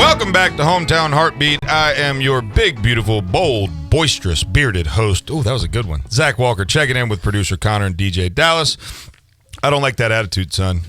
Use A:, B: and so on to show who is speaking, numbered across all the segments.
A: Welcome back to Hometown Heartbeat. I am your big, beautiful, bold, boisterous, bearded host. Oh, that was a good one. Zach Walker checking in with producer Connor and DJ Dallas. I don't like that attitude, son.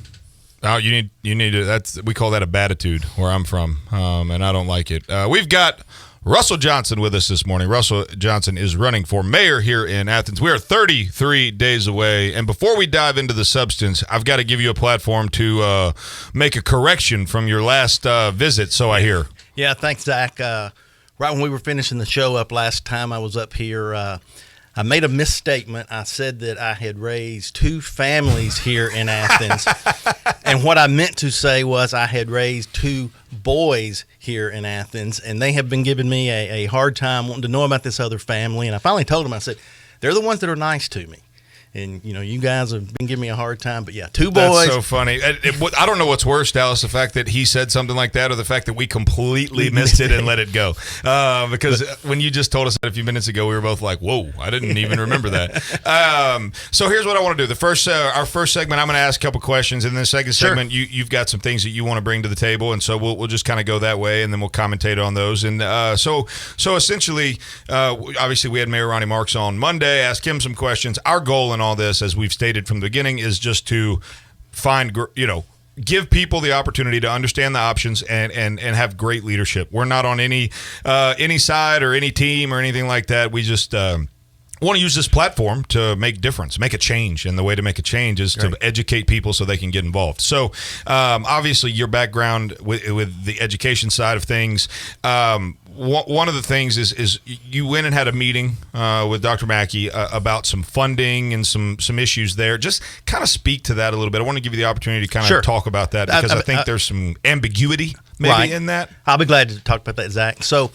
A: Oh, you need to. We call that a baditude where I'm from, and I don't like it. We've got Russell Johnson with us this morning. Russell Johnson is running for mayor here in Athens. We are 33 days away, and before we dive into the substance, I've got to give you a platform to make a correction from your last visit, so I hear.
B: Yeah, thanks, Zach. Right when we were finishing the show up last time I was up here, I made a misstatement. I said that I had raised 2 families here in Athens, and what I meant to say was I had raised 2 boys here in Athens, and they have been giving me a hard time wanting to know about this other family. And I finally told them, I said, they're the ones that are nice to me. And, you guys have been giving me a hard time. But, yeah, 2 boys.
A: That's so funny. I don't know what's worse, Dallas, the fact that he said something like that or the fact that we completely missed it and let it go. Because when you just told us that a few minutes ago, we were both like, whoa, I didn't even remember that. So here's what I want to do. Our first segment, I'm going to ask a couple questions. And then the second segment, you've got some things that you want to bring to the table. And so we'll just kind of go that way, and then we'll commentate on those. And so essentially, obviously, we had Mayor Ronnie Marks on Monday, ask him some questions. Our goal in all this, as we've stated from the beginning, is just to find, give people the opportunity to understand the options and have great leadership. We're not on any side or any team or anything like that. We just want to use this platform to make a change. And the way to make a change is to educate people so they can get involved. So obviously your background with the education side of things, one of the things is you went and had a meeting with Dr. Mackey about some funding and some issues there. Just kind of speak to that a little bit. I want to give you the opportunity to kind of talk about that because I think there's some ambiguity maybe in that.
B: I'll be glad to talk about that, Zach. So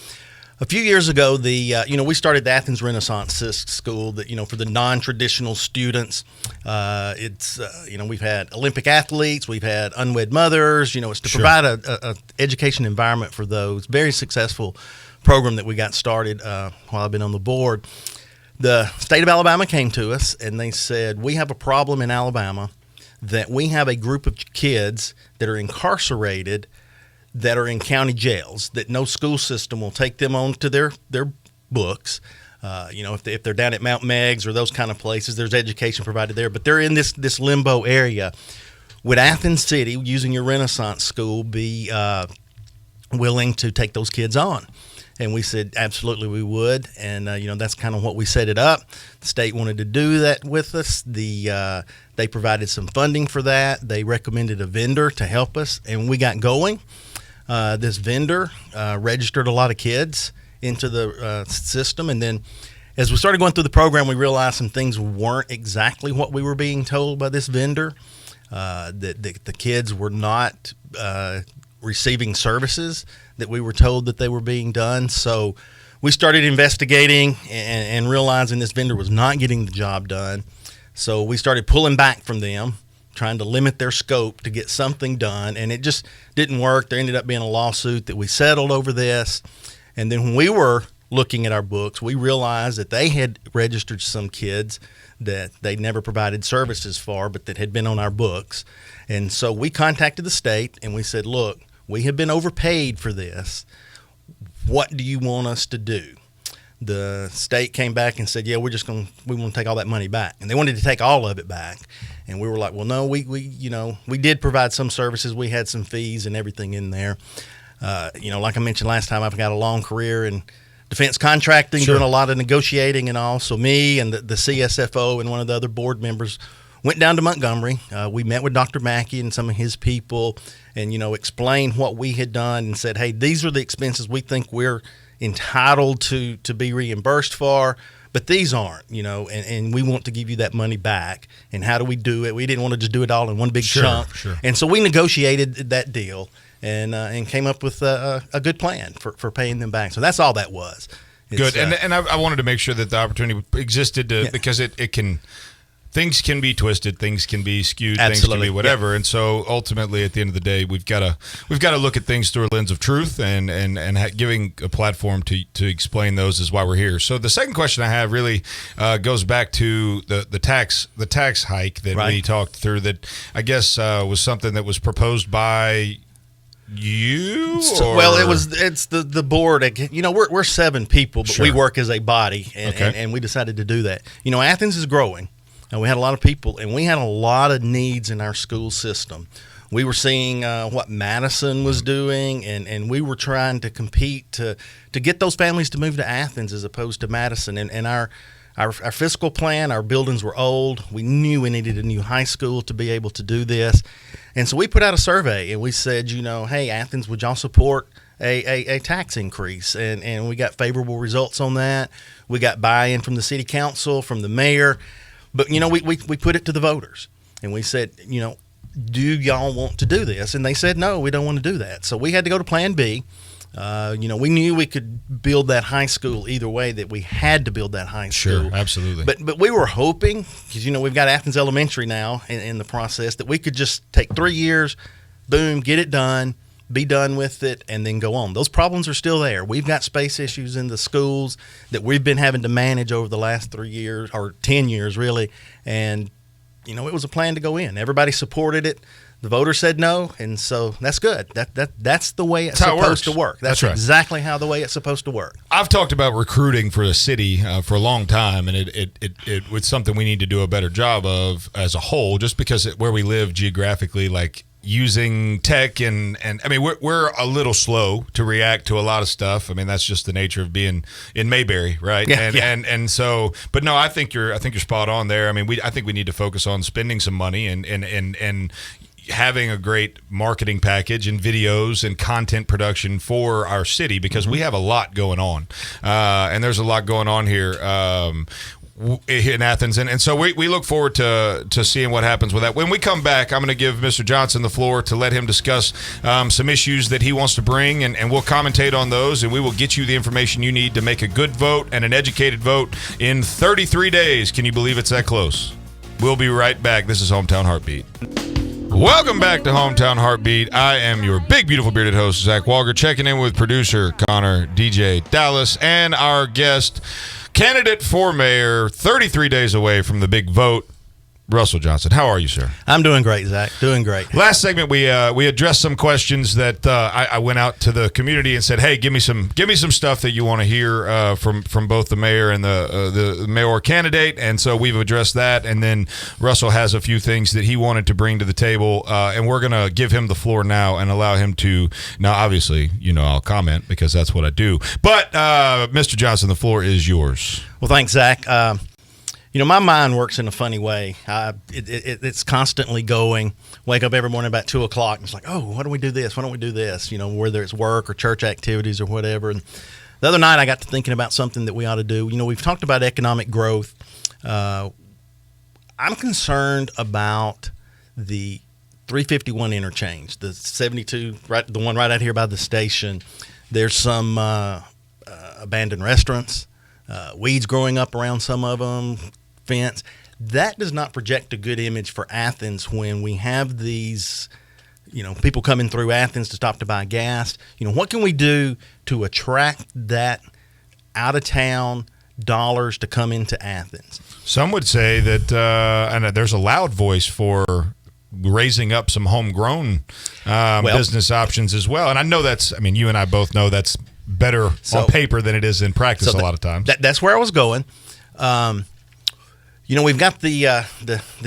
B: a few years ago, we started the Athens Renaissance School that, for the non-traditional students. We've had Olympic athletes, we've had unwed mothers, it's to provide a education environment for those. Very successful program that we got started while I've been on the board. The state of Alabama came to us and they said, we have a problem in Alabama that we have a group of kids that are incarcerated that are in county jails, that no school system will take them on to their books. If they're down at Mount Meigs or those kind of places, there's education provided there. But they're in this limbo area. Would Athens City, using your Renaissance School, be willing to take those kids on? And we said, absolutely we would. And, that's kind of what we set it up. The state wanted to do that with us. They provided some funding for that. They recommended a vendor to help us, and we got going. This vendor registered a lot of kids into the system, and then as we started going through the program, we realized some things weren't exactly what we were being told by this vendor, that the kids were not receiving services that we were told that they were being done. So we started investigating and realizing this vendor was not getting the job done. So we started pulling back from them, trying to limit their scope to get something done, and it just didn't work. There ended up being a lawsuit that we settled over this. And then when we were looking at our books, we realized that they had registered some kids that they never provided services for, but that had been on our books. And so we contacted the state and we said, look, we have been overpaid for this. What do you want us to do? The state came back and said, yeah, we want to take all that money back. And they wanted to take all of it back. And we were like, well, no, we did provide some services. We had some fees and everything in there. Like I mentioned last time, I've got a long career in defense contracting, doing a lot of negotiating and all. So me and the CSFO and one of the other board members went down to Montgomery. We met with Dr. Mackey and some of his people and, explained what we had done and said, hey, these are the expenses we think we're entitled to be reimbursed for, but these aren't, and we want to give you that money back. And how do we do it? We didn't want to just do it all in one big chunk. And so we negotiated that deal and came up with a good plan for paying them back. So that's all that was.
A: Good. And I wanted to make sure that the opportunity existed because it can – things can be twisted, things can be skewed, things can be whatever, and so ultimately, at the end of the day, we've got to look at things through a lens of truth, and giving a platform to explain those is why we're here. So the second question I have really goes back to the tax hike that we talked through. That I guess was something that was proposed by you?
B: Well, it's the board. You know, we're 7 people, but we work as a body, and we decided to do that. You know, Athens is growing, and we had a lot of people, and we had a lot of needs in our school system. We were seeing what Madison was doing, and we were trying to compete to get those families to move to Athens as opposed to Madison. And our fiscal plan, our buildings were old. We knew we needed a new high school to be able to do this. And so we put out a survey, and we said, you know, hey, Athens, would y'all support a tax increase? And we got favorable results on that. We got buy-in from the city council, from the mayor. But, you know, we put it to the voters. And we said, you know, do y'all want to do this? And they said, no, we don't want to do that. So we had to go to Plan B. You know, we knew we could build that high school either way, that we had to build that high school.
A: Sure, absolutely.
B: But we were hoping, because, you know, we've got Athens Elementary now in the process, that we could just take 3 years, boom, get it done, be done with it, and then go on. Those problems are still there. We've got space issues in the schools that we've been having to manage over the last 3 years, or 10 years, really, and you know, it was a plan to go in. Everybody supported it. The voters said no, and so that's good. That's the way it's supposed to work. That's right. Exactly how the way it's supposed to work.
A: I've talked about recruiting for the city for a long time, and it was something we need to do a better job of as a whole, just because where we live geographically, like using tech and I mean we're a little slow to react to a lot of stuff. I mean, that's just the nature of being in Mayberry, right?
B: Yeah,
A: and so, but no, I think you're spot on there. I mean, I think we need to focus on spending some money and having a great marketing package and videos and content production for our city, because we have a lot going on, and there's a lot going on here. In Athens, and so we look forward to seeing what happens with that. When we come back, I'm going to give Mr. Johnson the floor to let him discuss some issues that he wants to bring, and we'll commentate on those, and we will get you the information you need to make a good vote and an educated vote in 33 days. Can you believe it's that close? We'll be right back. This is Hometown Heartbeat. Welcome back to Hometown Heartbeat. I am your big, beautiful bearded host, Zach Walker, checking in with producer Connor, DJ Dallas, and our guest, candidate for mayor, 33 days away from the big vote, Russell Johnson. How are you, sir?
B: I'm doing great, Zach. Doing great.
A: Last segment, we addressed some questions that I went out to the community and said, "Hey, give me some stuff that you want to hear from both the mayor and the mayor candidate." And so we've addressed that. And then Russell has a few things that he wanted to bring to the table, and we're gonna give him the floor now and allow him to. Now, obviously, you know, I'll comment because that's what I do. But Mr. Johnson, the floor is yours.
B: Well, thanks, Zach. You know, my mind works in a funny way. It's constantly going. Wake up every morning about 2 o'clock, and it's like, oh, why don't we do this? Why don't we do this? You know, whether it's work or church activities or whatever. And the other night I got to thinking about something that we ought to do. You know, we've talked about economic growth. I'm concerned about the 351 interchange, the 72, right, the one right out here by the station. There's some abandoned restaurants, weeds growing up around some of them, fence. That does not project a good image for Athens when we have these, you know, people coming through Athens to stop to buy gas. You know, what can we do to attract that out-of-town dollars to come into Athens?
A: Some would say that, and there's a loud voice for raising up some homegrown business options as well. And I know I mean, you and I both know that's better on paper than it is in practice a lot of times.
B: That's where I was going. You know, we've got the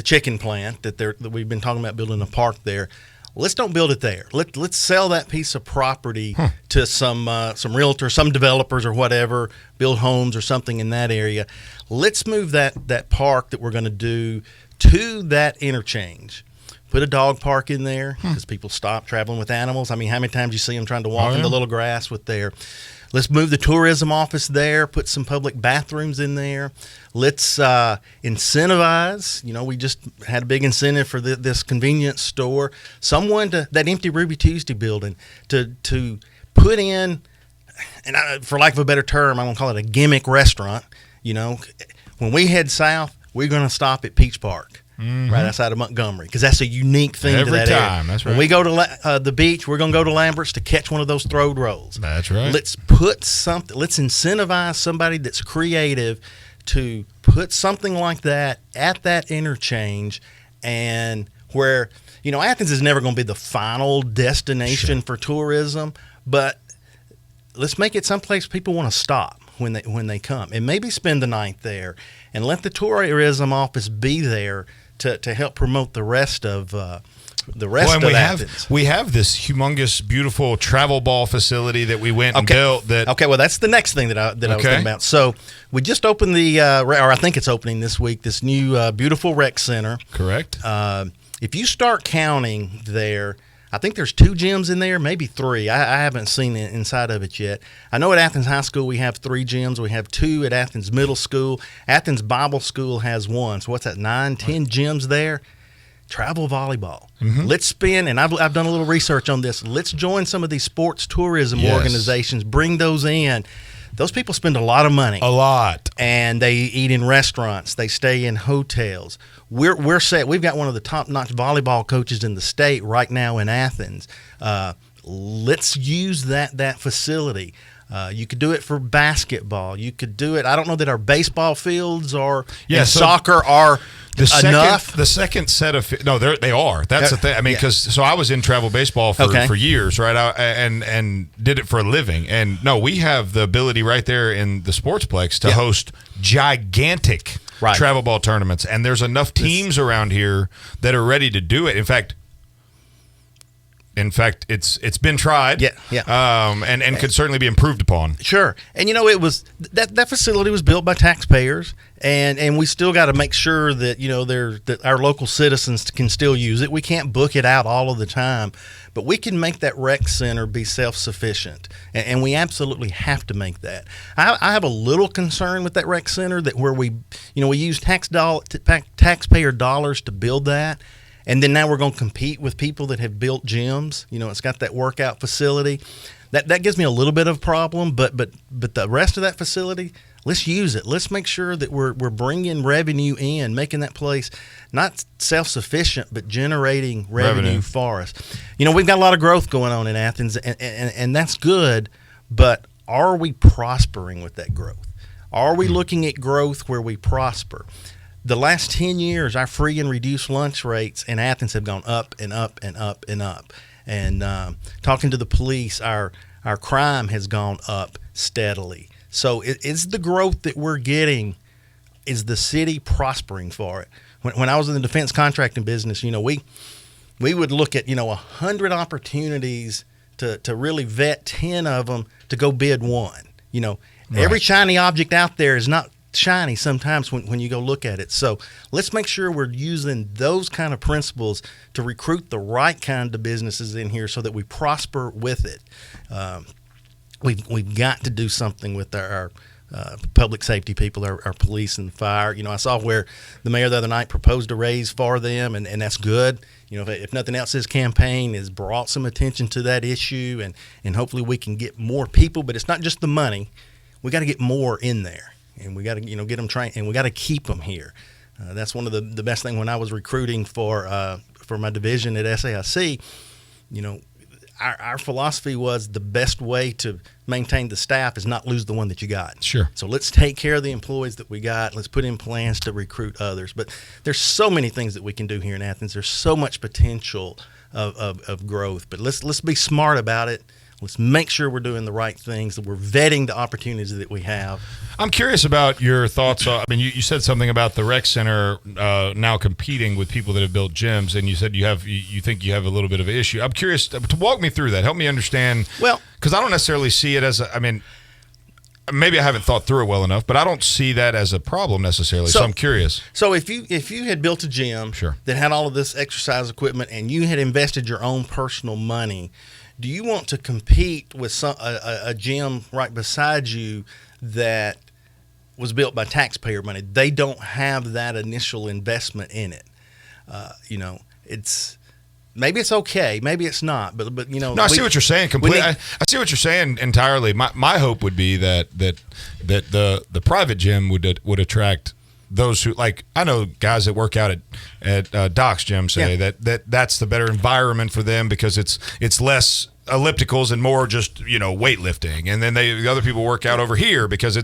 B: chicken plant that we've been talking about building a park there. Let's don't build it there. Let's sell that piece of property to some realtors, some developers or whatever, build homes or something in that area. Let's move that park that we're going to do to that interchange. Put a dog park in there because people stop traveling with animals. I mean, how many times you see them trying to walk in the little grass with their. Let's move the tourism office there, put some public bathrooms in there. Let's incentivize. You know, we just had a big incentive for this convenience store. Someone to that empty Ruby Tuesday building to put in, and for lack of a better term, I'm going to call it a gimmick restaurant. You know, when we head south, we're going to stop at Peach Park. Right outside of Montgomery, because that's a unique thing to that area.
A: That's right.
B: When we go to the beach, we're going to go to Lambert's to catch one of those throwed rolls.
A: That's right.
B: Let's put something. Let's incentivize somebody that's creative to put something like that at that interchange, and where Athens is never going to be the final destination for tourism, but let's make it someplace people want to stop when they come, and maybe spend the night there, and let the tourism office be there to help promote the rest of Athens.
A: We have this humongous, beautiful travel ball facility that we went and built.
B: Well, that's the next thing that I was thinking about. So we just opened or I think it's opening this week, this new beautiful rec center.
A: Correct.
B: If you start counting there, I think there's 2 gyms in there, maybe 3. I haven't seen the inside of it yet. I know at Athens High School we have 3 gyms. We have 2 at Athens Middle School. Athens Bible School has 1. So what's that, 9, 10 gyms there? Travel volleyball. Mm-hmm. Let's spend, and I've done a little research on this. Let's join some of these sports tourism organizations, bring those in. Those people spend a lot of money.
A: A lot.
B: And they eat in restaurants. They stay in hotels. We're set. We've got one of the top-notch volleyball coaches in the state right now in Athens. Let's use that facility. You could do it for basketball. You could do it. I don't know that our baseball fields and soccer are enough.
A: The second set of they are. That's the thing. I mean, because I was in travel baseball for years, right? And did it for a living. And no, we have the ability right there in the Sportsplex to host gigantic travel ball tournaments, and there's enough teams around here that are ready to do it. In fact, it's been tried, and could certainly be improved upon.
B: Sure, and it was that facility was built by taxpayers, and we still got to make sure that that our local citizens can still use it. We can't book it out all of the time, but we can make that rec center be self-sufficient, and we absolutely have to make that. I have a little concern with that rec center where we use taxpayer dollars to build that. And then now we're going to compete with people that have built gyms. It's got that workout facility. That gives me a little bit of a problem, but the rest of that facility, let's use it. Let's make sure that we're bringing revenue in, making that place not self-sufficient, but generating revenue for us. We've got a lot of growth going on in Athens, and that's good, but are we prospering with that growth? Are we looking at growth where we prosper? The last 10 years, our free and reduced lunch rates in Athens have gone up and up and up and up. And talking to the police, our crime has gone up steadily. So it's the growth that we're getting. Is the city prospering for it? When I was in the defense contracting business, we would look at 100 opportunities to really vet 10 of them to go bid one. Every shiny object out there is not shiny sometimes when you go look at it. So let's make sure we're using those kind of principles to recruit the right kind of businesses in here so that we prosper with it. We've got to do something with our public safety people, our police and fire. I saw where the mayor the other night proposed a raise for them, and that's good. If nothing else, his campaign has brought some attention to that issue, and hopefully we can get more people. But it's not just the money. We got to get more in there. And we got to, get them trained, and we got to keep them here. That's one of the best things when I was recruiting for my division at SAIC. Our philosophy was the best way to maintain the staff is not lose the one that you got.
A: Sure.
B: So let's take care of the employees that we got. Let's put in plans to recruit others. But there's so many things that we can do here in Athens. There's so much potential of growth. But let's be smart about it. Let's make sure we're doing the right things, that we're vetting the opportunities that we have.
A: I'm curious about your thoughts. You said something about the rec center now competing with people that have built gyms, and you said you think you have a little bit of an issue. I'm curious to walk me through that. Help me understand. Well, because I don't necessarily see it as maybe I haven't thought through it well enough, but I don't see that as a problem necessarily. So I'm curious.
B: So if you had built a gym that had all of this exercise equipment, and you had invested your own personal money, do you want to compete with a gym right beside you that was built by taxpayer money? They don't have that initial investment in it. Maybe it's okay, maybe it's not. But
A: No, I see what you're saying completely. I see what you're saying entirely. My hope would be that the private gym would attract those who, like, I know guys that work out at Doc's gym say that's the better environment for them because it's less ellipticals and more just weightlifting, and then the other people work out over here because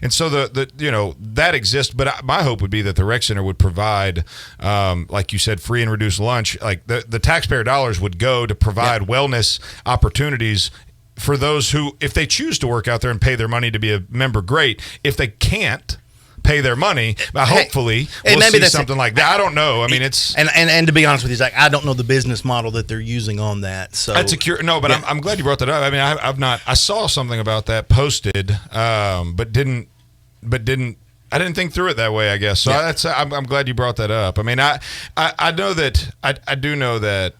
A: so that exists. But my hope would be that the rec center would provide, like you said, free and reduced lunch. Like the taxpayer dollars would go to provide wellness opportunities for those who, if they choose to work out there and pay their money to be a member, great. If they can't pay their money, hopefully we'll see something like that. I don't know. I mean, it's
B: and to be honest with you, Zach, I don't know the business model that they're using on that. So
A: that's but I'm glad you brought that up. I mean, I saw something about that posted, but didn't. I didn't think through it that way, I guess. So I'm glad you brought that up. I mean, I know that I do know that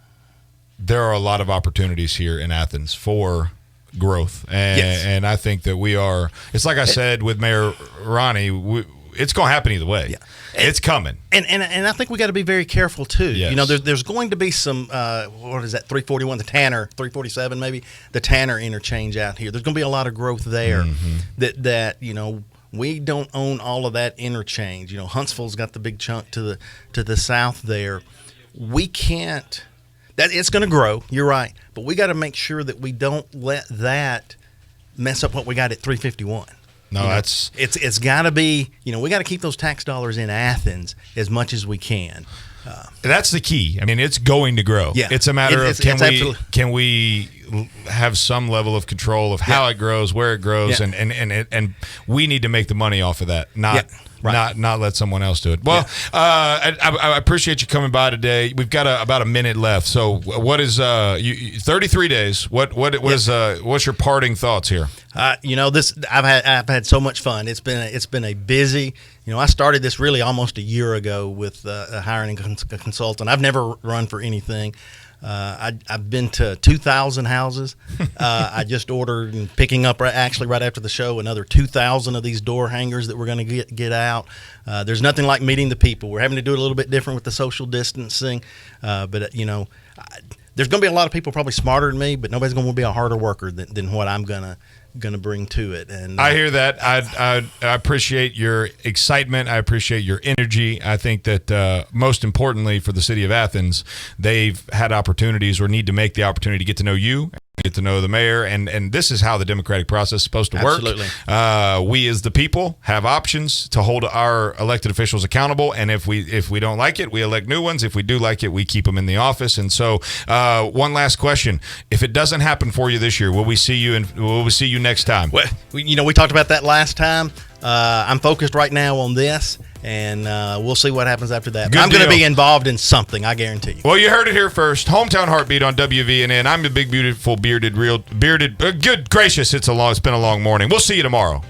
A: there are a lot of opportunities here in Athens for growth, and I think that we are. It's like I said with Mayor Ronnie, it's going to happen either way. It's coming,
B: and I think we got to be very careful too.
A: Yes.
B: There's going to be some what is that 341, the Tanner 347 maybe, the Tanner interchange out here. There's going to be a lot of growth there. That we don't own all of that interchange. Huntsville's got the big chunk to the south there. We can't. That it's going to grow. You're right, but we got to make sure that we don't let that mess up what we got at 351.
A: No, it's
B: got to be. We got to keep those tax dollars in Athens as much as we can.
A: That's the key. I mean, it's going to grow.
B: Yeah.
A: It's a matter of can we have some level of control of how it grows, where it grows, and we need to make the money off of that, not let someone else do it. Well, I appreciate you coming by today. We've got about a minute left. So, what is 33 days? What's your parting thoughts here?
B: I've had so much fun. It's been a busy. I started this really almost a year ago with hiring a consultant. I've never run for anything. I've been to 2,000 houses. I just ordered and picking up actually right after the show another 2,000 of these door hangers that we're going to get out. There's nothing like meeting the people. We're having to do it a little bit different with the social distancing, but there's going to be a lot of people probably smarter than me, but nobody's going to be a harder worker than what I'm going to bring to it. And
A: I hear that. I appreciate your excitement. I appreciate your energy. I think that most importantly for the city of Athens, they've had opportunities or need to make the opportunity to get to know you, get to know the mayor, and this is how the democratic process is supposed to work.
B: Absolutely.
A: We as the people have options to hold our elected officials accountable, and if we don't like it, we elect new ones. If we do like it, we keep them in the office. And so one last question: if it doesn't happen for you this year, will we see you next time?
B: Well, we talked about that last time. I'm focused right now on this, and we'll see what happens after that. I'm going to be involved in something, I guarantee you.
A: Well, you heard it here first. Hometown Heartbeat on WVNN. I'm the big, beautiful, bearded, good gracious, it's been a long morning. We'll see you tomorrow.